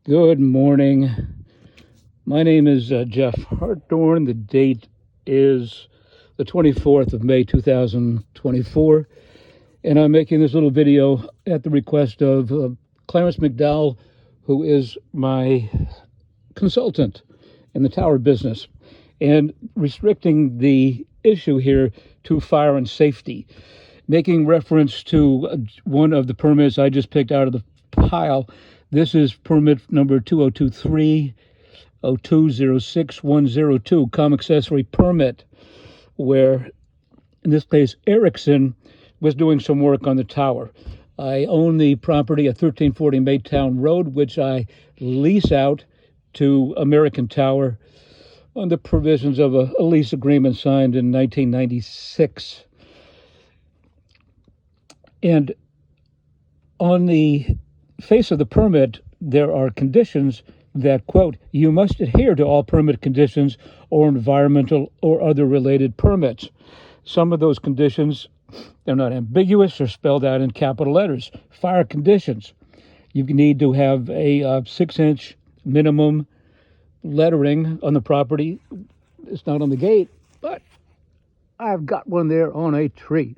Good morning. My name is Jeff Hartdorn. The date is the 24th of May 2024, and I'm making this little video at the request of Clarence McDowell, who is my consultant in the tower business, and restricting the issue here to fire and safety, making reference to one of the permits I just picked out of the pile. This is permit number 2023-0206-102, common accessory permit, where in this case Erickson was doing some work on the tower. I own the property at 1340 Maytown Road, which I lease out to American Tower on the provisions of a lease agreement signed in 1996. And on the face of the permit, there are conditions that, quote, you must adhere to all permit conditions or environmental or other related permits. Some of those conditions, they're not ambiguous or spelled out in capital letters. Fire conditions. You need to have a 6-inch minimum lettering on the property. It's not on the gate, but I've got one there on a tree.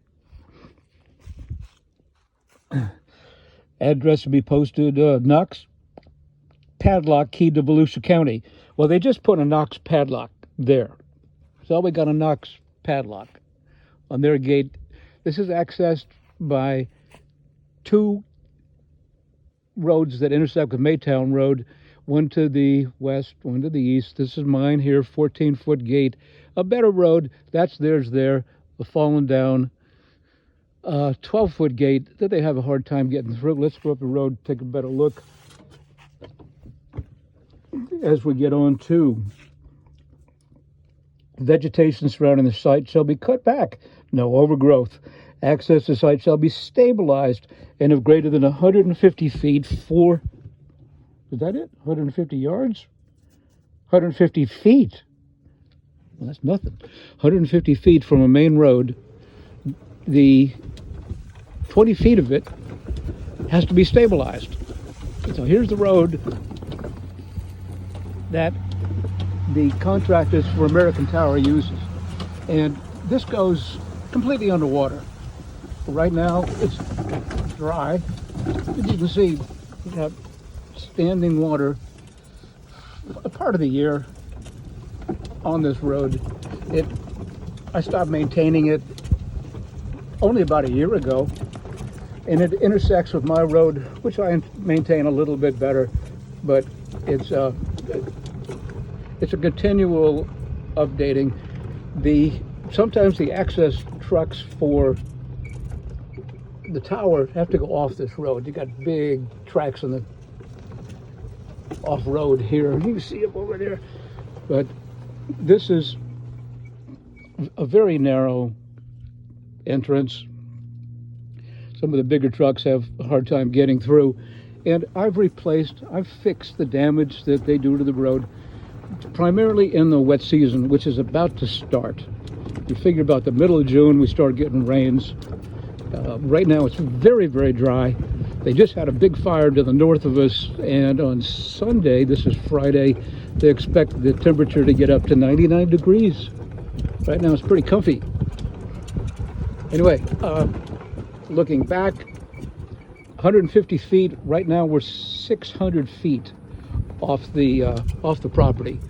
Address to be posted, Knox padlock, key to Volusia County. Well, they just put a Knox padlock there. So we got a Knox padlock on their gate. This is accessed by two roads that intersect with Maytown Road, one to the west, one to the east. This is mine here, 14-foot gate. A better road, that's theirs there, a fallen down 12-foot gate that they have a hard time getting through. Let's go up the road, take a better look as we get on to vegetation surrounding the site shall be cut back, no overgrowth. Access to the site shall be stabilized and of greater than 150 feet for, is that it? 150 yards? 150 feet. Well, that's nothing. 150 feet from a main road. The 20 feet of it has to be stabilized. So here's the road that the contractors for American Tower uses. And this goes completely underwater. Right now it's dry. As you can see, we have standing water a part of the year on this road. I stopped maintaining it only about a year ago, and it intersects with my road, which I maintain a little bit better, but it's a continual updating. Sometimes the access trucks for the tower have to go off this road. You got big tracks on the off-road here. You can see it over there, but this is a very narrow entrance. Some of the bigger trucks have a hard time getting through, and I've fixed the damage that they do to the road, primarily in the wet season, which is about to start. You figure about the middle of June we start getting rains. Right now it's very, very dry. They just had a big fire to the north of us, and on Sunday, this is Friday, they expect the temperature to get up to 99 degrees. Right now it's pretty comfy. Anyway, looking back, 150 feet. Right now we're 600 feet off the property.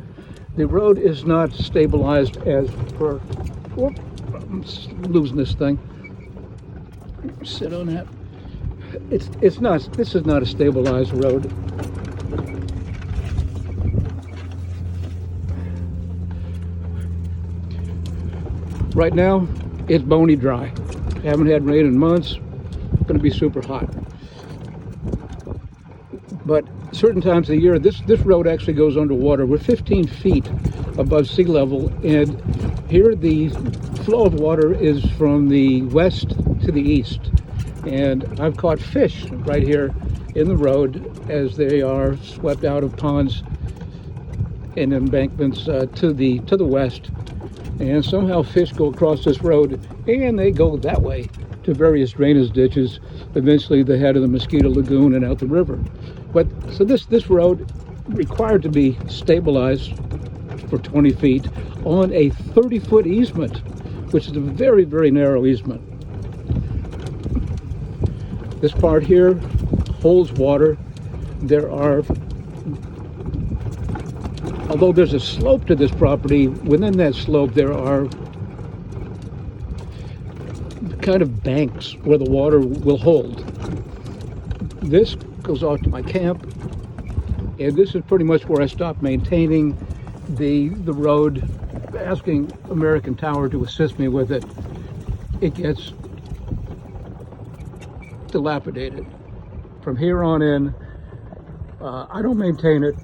The road is not stabilized as per. Whoop, I'm losing this thing. Sit on that. It's not. This is not a stabilized road. Right now, it's bony dry. Haven't had rain in months. Going to be super hot. But certain times of the year, this road actually goes underwater. We're 15 feet above sea level, and here the flow of water is from the west to the east. And I've caught fish right here in the road as they are swept out of ponds and embankments to the west. And somehow fish go across this road and they go that way to various drainage ditches. Eventually they head to the Mosquito Lagoon and out the river. But so this road required to be stabilized for 20 feet on a 30-foot easement, which is a very, very narrow easement. This part here holds water. There are, although there's a slope to this property, within that slope there are kind of banks where the water will hold. This goes off to my camp, and this is pretty much where I stopped maintaining the road, asking American Tower to assist me with it. It gets dilapidated. From here on in, I don't maintain it.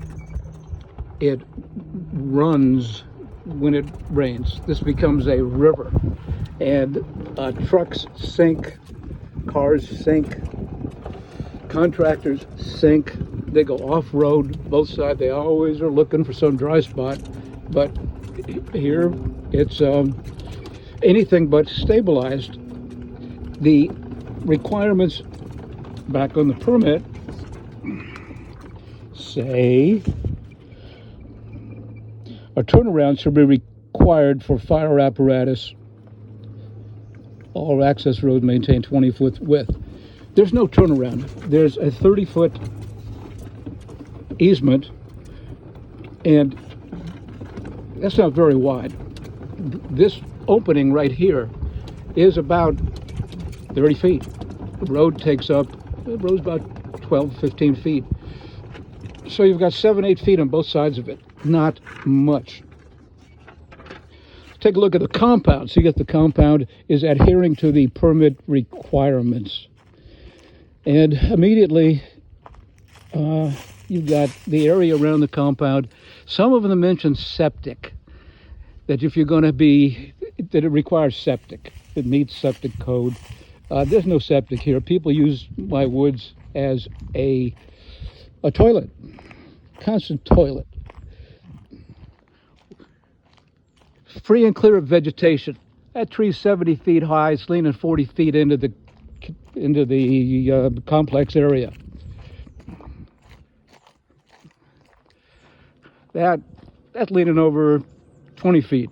It runs when it rains. This becomes a river, and trucks sink, cars sink, contractors sink. They go off-road, both sides. They always are looking for some dry spot, but here it's anything but stabilized. The requirements back on the permit say a turnaround should be required for fire apparatus. All access roads maintain 20-foot width. There's no turnaround. There's a 30-foot easement, and that's not very wide. This opening right here is about 30 feet. The road takes up, the road's about 12, 15 feet. So you've got 7, 8 feet on both sides of it. Not much. Take a look at the compound. See if the compound is adhering to the permit requirements. And immediately, you've got the area around the compound. Some of them mention septic, that if you're going to be, that it requires septic. It meets septic code. There's no septic here. People use my woods as a toilet, constant toilet. Free and clear of vegetation. That tree's 70 feet high. It's leaning 40 feet into the complex area. That's leaning over 20 feet.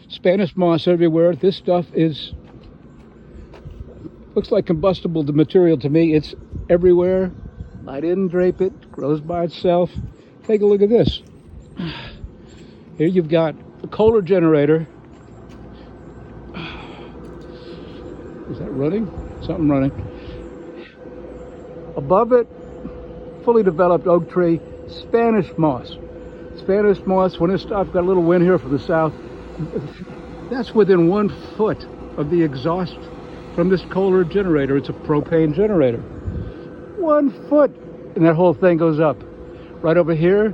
Spanish moss everywhere. This stuff looks like combustible material to me. It's everywhere. I didn't drape it. It grows by itself. Take a look at this. Here you've got a Kohler generator. Is that running? Something running. Above it, fully developed oak tree, Spanish moss. Spanish moss, when it stops, got a little wind here from the south. That's within 1 foot of the exhaust from this Kohler generator. It's a propane generator. 1 foot, and that whole thing goes up. Right over here,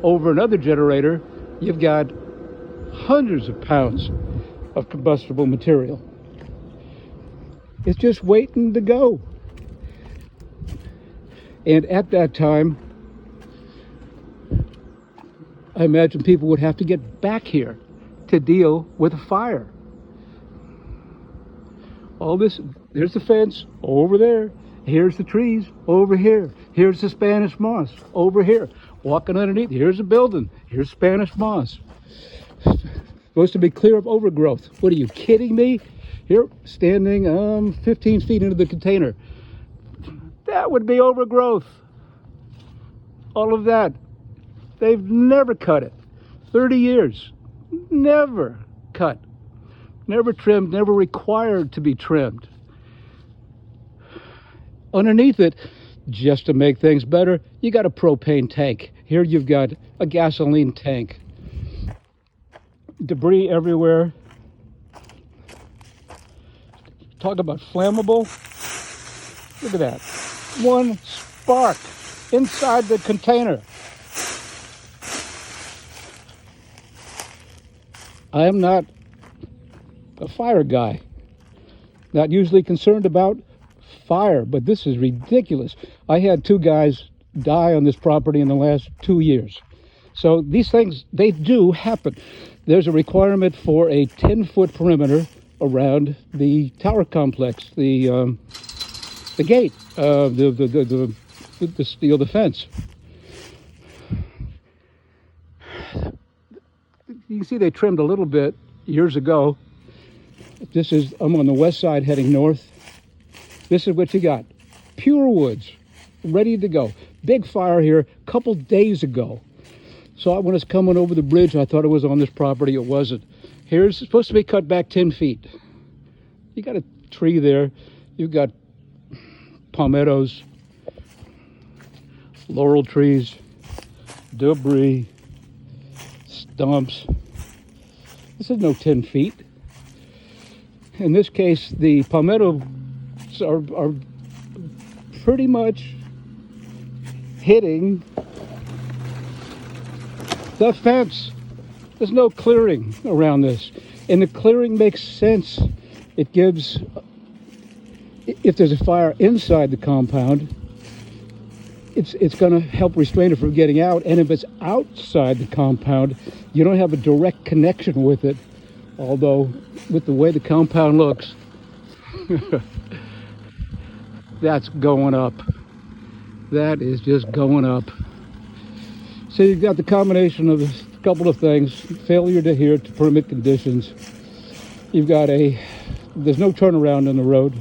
over another generator, you've got hundreds of pounds of combustible material. It's just waiting to go. And at that time, I imagine people would have to get back here to deal with a fire. All this, there's the fence over there. Here's the trees over here. Here's the Spanish moss over here. Walking underneath, here's a building. Here's Spanish moss. Supposed to be clear of overgrowth. What are you kidding me? Here, standing 15 feet into the container. That would be overgrowth. All of that. They've never cut it. 30 years. Never cut. Never trimmed, never required to be trimmed. Underneath it, just to make things better, you got a propane tank. Here you've got a gasoline tank. Debris everywhere. Talk about flammable. Look at that. One spark inside the container. I am not a fire guy. Not usually concerned about fire, but this is ridiculous. I had 2 guys die on this property in the last 2 years. So these things, they do happen. There's a requirement for a 10-foot perimeter around the tower complex, the gate, the steel defense. You can see they trimmed a little bit years ago. I'm on the west side heading north. This is what you got. Pure woods, ready to go. Big fire here a couple days ago. So when I was coming over the bridge, I thought it was on this property. It wasn't. Here's supposed to be cut back 10 feet. You got a tree there. You've got palmettos, laurel trees, debris, stumps. This is no 10 feet. In this case, the palmettos are pretty much hitting the fence. There's no clearing around this. And the clearing makes sense. It gives, if there's a fire inside the compound, it's going to help restrain it from getting out. And if it's outside the compound, you don't have a direct connection with it. Although, with the way the compound looks, that's going up. That is just going up. So you've got the combination of a couple of things. Failure to adhere to permit conditions. You've got there's no turnaround on the road.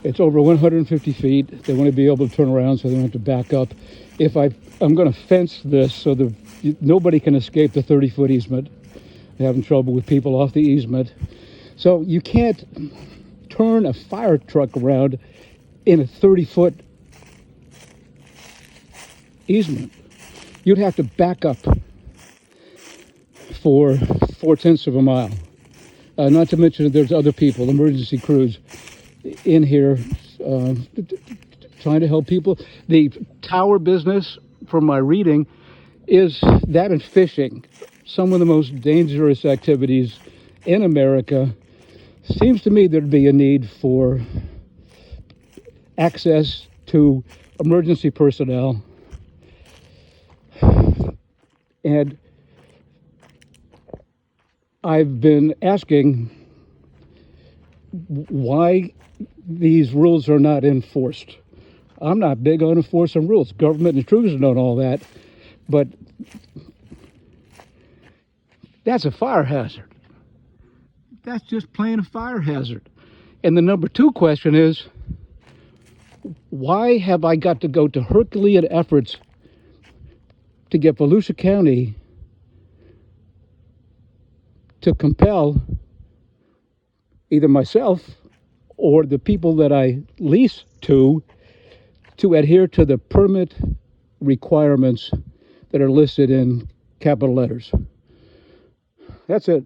It's over 150 feet. They want to be able to turn around so they don't have to back up. I'm going to fence this so that nobody can escape the 30-foot easement. They're having trouble with people off the easement. So you can't turn a fire truck around in a 30-foot easement. You'd have to back up for 4/10 of a mile. Not to mention that there's other people, emergency crews, in here trying to help people. The tower business, from my reading, is that and fishing. Some of the most dangerous activities in America. Seems to me there'd be a need for access to emergency personnel. And I've been asking why these rules are not enforced. I'm not big on enforcing rules. Government intrusion on all that. But that's a fire hazard. That's just plain a fire hazard. And the number two question is, why have I got to go to Herculean efforts to get Volusia County to compel either myself or the people that I lease to adhere to the permit requirements that are listed in capital letters? That's it.